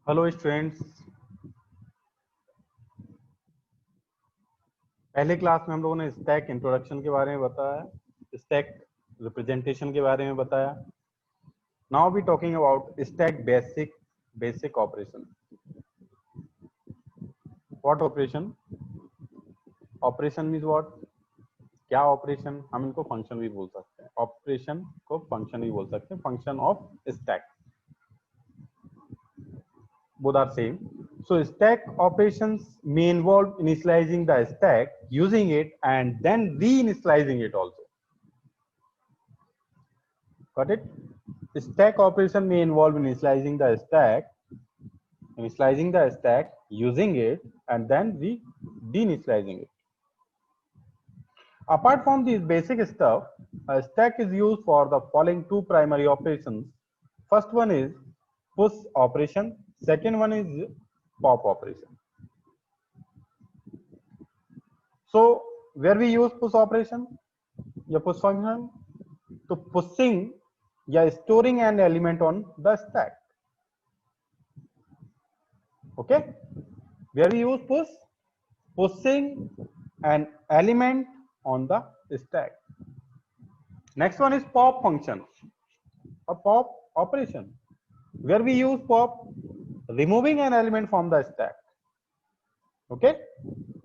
Hello students. पहले class में हम लोगों ने स्टैक इंट्रोडक्शन के बारे में बताया, स्टैक रिप्रेजेंटेशन के बारे में बताया। Now we talking about stack basic operation. What operation? Operation means what? क्या ऑपरेशन? हम इनको फंक्शन भी बोल सकते हैं, ऑपरेशन को फंक्शन भी बोल सकते हैं। Function of stack, both are same. So stack operations may involve initializing the stack, using it, and then reinitializing it also. Got it? Stack operation may involve initializing the stack, using it, and then deinitializing it. Apart from these basic stuff, a stack is used for the following two primary operations. First one is push operation. Second one is pop operation. So where we use push operation या push function? To pushing या storing an element on the stack. Okay, where we use pushing an element on the stack. Next one is pop function, a pop operation, where we use pop, removing an element from the stack. Okay,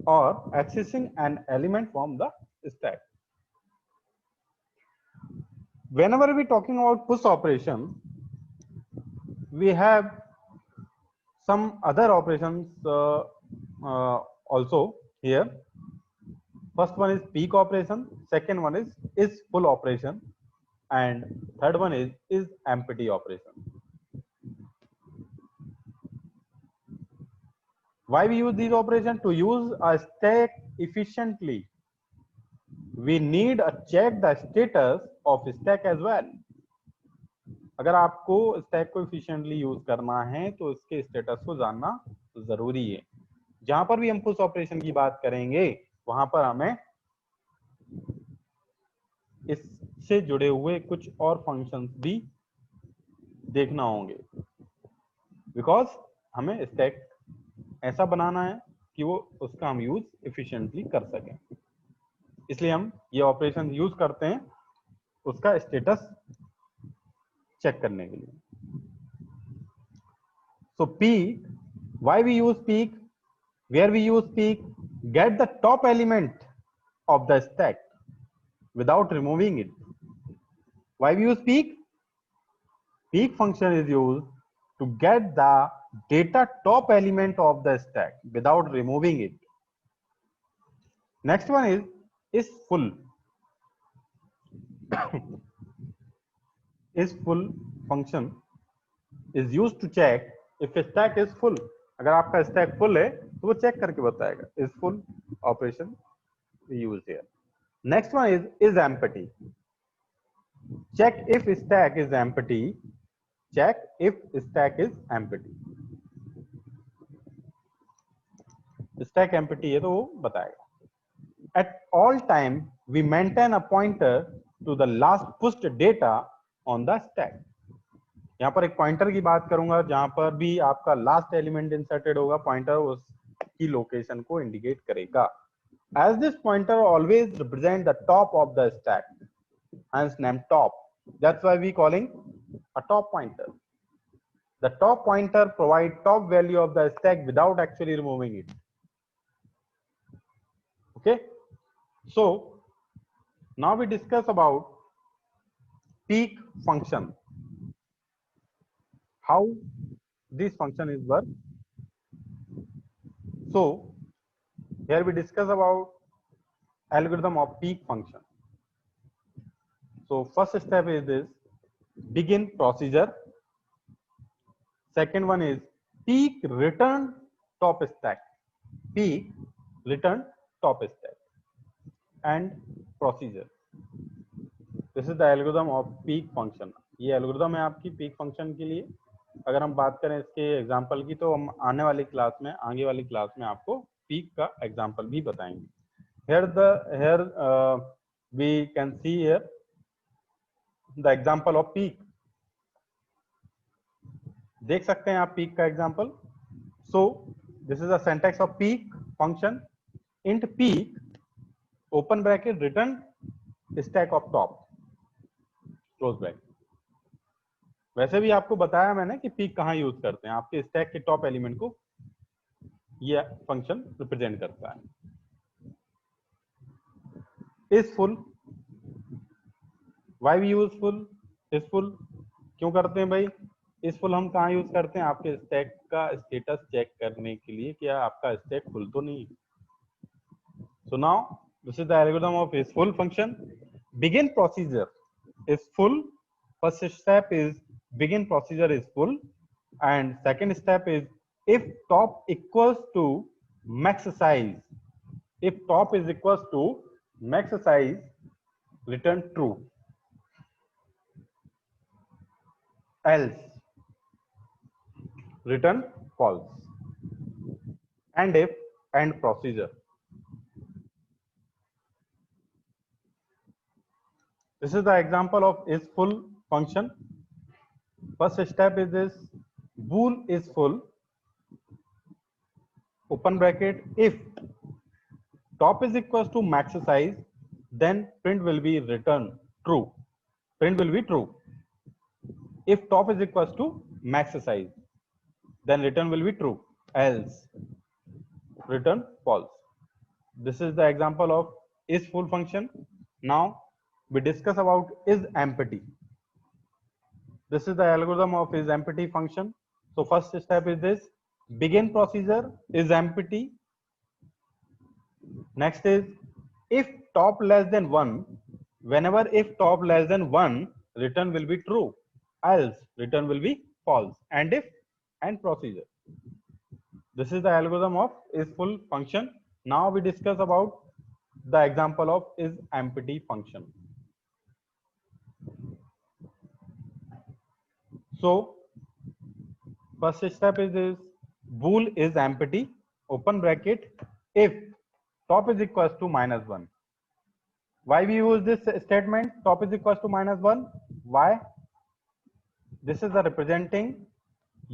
or accessing an element from the stack. Whenever we talking about push operation, we have some other operations also here. First one is peak operation, second one is full operation, and third one is empty operation. Why we use these operations? To use a stack efficiently, we need to check the status of stack as well. अगर आपको stack को efficiently use करना है तो इसके status को जानना जरूरी है। जहां पर भी हम पुश ऑपरेशन की बात करेंगे वहां पर हमें इससे जुड़े हुए कुछ और फंक्शंस भी देखना होंगे, बिकॉज हमें स्टैक ऐसा बनाना है कि वो उसका हम यूज एफिशिएंटली कर सकें। इसलिए हम ये ऑपरेशन यूज करते हैं उसका स्टेटस चेक करने के लिए। So peek, why we use peek? Where we use peek? Get the top element of the stack without removing it. Why we use peak? Peak function is used to get the data top element of the stack without removing it. Next one is full. is full function is used to check if a stack is full. अगर आपका stack full है तो वो check करके बताएगा। is full operation we use here. Next one is empty. Check if stack is empty. Check if stack is empty. Stack empty है तो वो बताएगा। At all time we maintain a pointer to the last pushed data on the stack. यहाँ पर एक pointer की बात करूंगा, जहां पर भी आपका लास्ट एलिमेंट इंसर्टेड होगा पॉइंटर उसकी लोकेशन को इंडिकेट करेगा। As this pointer always represent the top of the stack, hence name top. That's why we calling a top pointer. The top pointer provide top value of the stack without actually removing it. Okay, so now we discuss about peak function, how this function is work. So here we discuss about algorithm of peak function. So first step is this begin procedure. Second one is peak return top stack. Peak return top stack and procedure. This is the algorithm of peak function. ये algorithm है आपकी peak function के लिए। अगर हम बात करें इसके एग्जांपल की तो हम आने वाली क्लास में आपको पीक का एग्जांपल भी बताएंगे। Here we can see here the example of peak. देख सकते हैं आप पीक का example. So this is the syntax off peak function. int peak open bracket return stack of top close bracket. वैसे भी आपको बताया मैंने कि पीक कहाँ यूज करते हैं. आपके स्टैक के टॉप एलिमेंट को यह फंक्शन रिप्रेजेंट करता है. Is full. Why we use full. Is full क्यों करते हैं भाई? इज फुल हम कहाँ यूज करते हैं? आपके स्टैक का स्टेटस चेक करने के लिए, क्या आपका स्टैक फुल तो नहीं. So now this is the algorithm of is full function. begin procedure is full. First step is begin procedure is full, and second step is if top equals to max size. If top is equals to max size, return true. Else, return false. And if and procedure. This is the example of is full function. First step is this: bool is full. Open bracket. If top is equals to max size, then print will be return true. Print will be true. If top is equals to max size, then return will be true. Else, return false. This is the example of is full function. Now we discuss about is empty. This is the algorithm of is empty function. So first step is this: begin procedure is empty. Next is if top less than 1. Whenever if top less than 1, return will be true. Else, return will be false. And if and procedure. This is the algorithm of is full function. Now we discuss about the example of is empty function. So first step is this: bool is empty. Open bracket. If top is equals to -1. Why we use this statement? Top is equals to -1. Why? This is the representing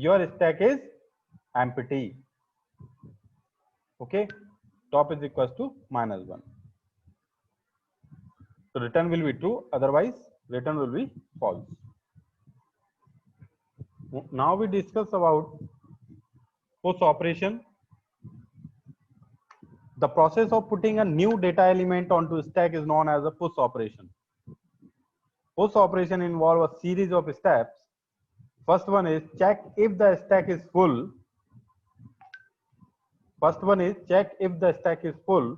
your stack is empty. Okay, top is equals to -1. So return will be true. Otherwise, return will be false. Now we discuss about push operation. The process of putting a new data element onto stack is known as a push operation. Push operation involve a series of steps. First one is check if the stack is full. First one is check if the stack is full.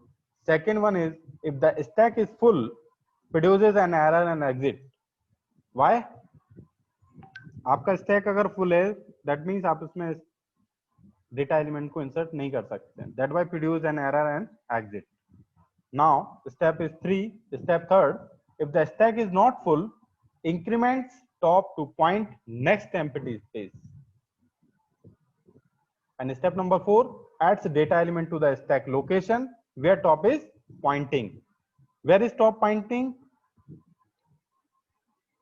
Second one is if the stack is full, produces an error and exit. Why? आपका stack अगर full है, that means आप इसमें data element को insert नहीं कर सकते. That why produce an error and exit. Now step is 3. Step third, if the stack is not full, increments top to point next empty space. And step number 4, adds data element to the stack location where top is pointing. Where is top pointing?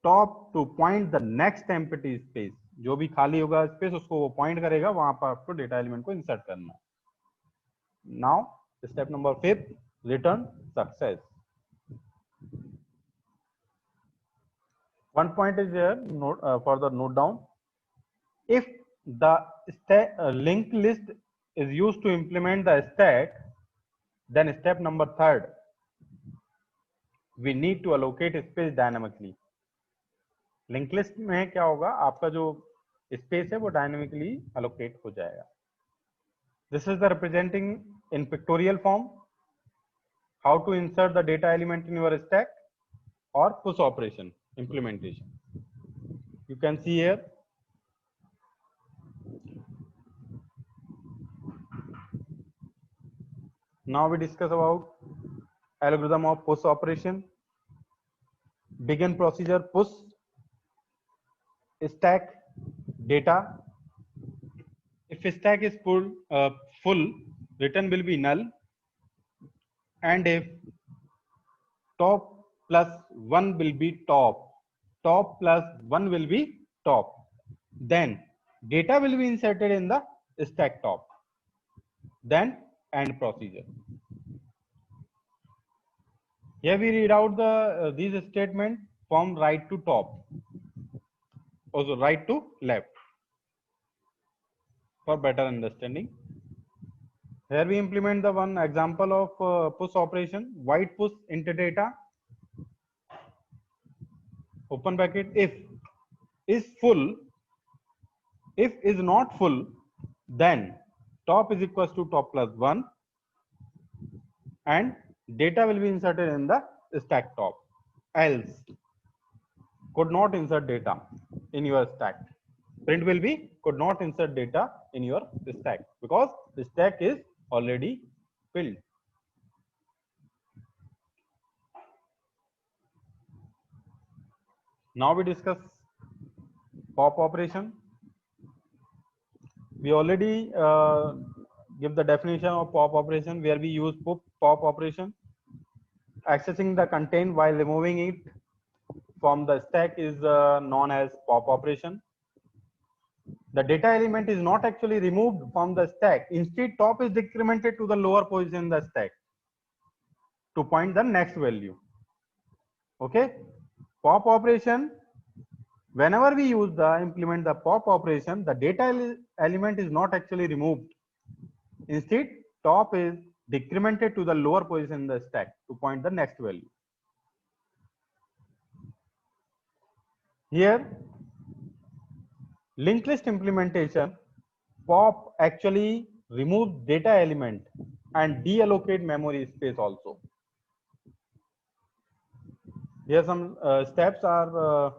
Top to point the next empty space. जो भी खाली होगा space उसको वो point करेगा, वहां पर आपको डेटा एलिमेंट को इंसर्ट करना. Now step number 5, return success. One point is there, for the note down. If the linked list is used to implement the stack, then step number 3, we need to allocate space dynamically. Link list में क्या होगा, आपका जो space है वो dynamically allocate हो जाएगा. This is the representing in pictorial form how to insert the data element in your stack और push operation implementation. You can see here. Now we discuss about algorithm of push operation. Begin procedure push stack data. If stack is full, return will be null. And if top plus 1 will be top, top plus 1 will be top, then data will be inserted in the stack top. Then end procedure. Here we read out the these statement from right to top, also right to left for better understanding. Here we implement the one example of push operation, void push into data, open bracket, if is full, if is not full, then top is equals to top plus 1 and data will be inserted in the stack top. Else could not insert data in your stack. Print will be could not insert data in your stack because the stack is already filled. Now we discuss pop operation. We already give the definition of pop operation where we use pop operation. Accessing the content while removing it from the stack is known as pop operation. The data element is not actually removed from the stack. Instead, top is decremented to the lower position in the stack to point the next value. Okay. Pop operation, whenever we use the implement the pop operation, the data element is not actually removed. Instead, top is decremented to the lower position in the stack to point the next value. Here, linked list implementation, pop actually removes data element and deallocate memory space also. Here some steps are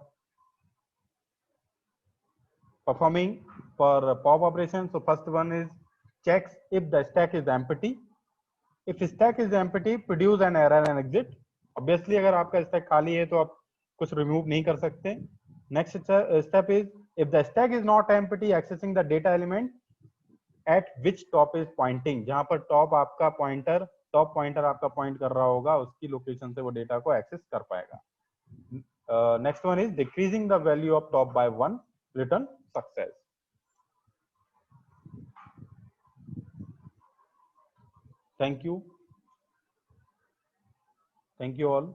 performing for pop operation. So first one is checks if the stack is empty. If stack is empty, produce an error and exit. Obviously अगर आपका stack खाली है तो आप कुछ remove नहीं कर सकते. Next step is if the stack is not empty, accessing the data element at which top is pointing. जहाँ पर top आपका pointer आपका point कर रहा होगा उसकी location से वो data को access कर पाएगा. Next one is decreasing the value of top by 1, return success. Thank you. Thank you all.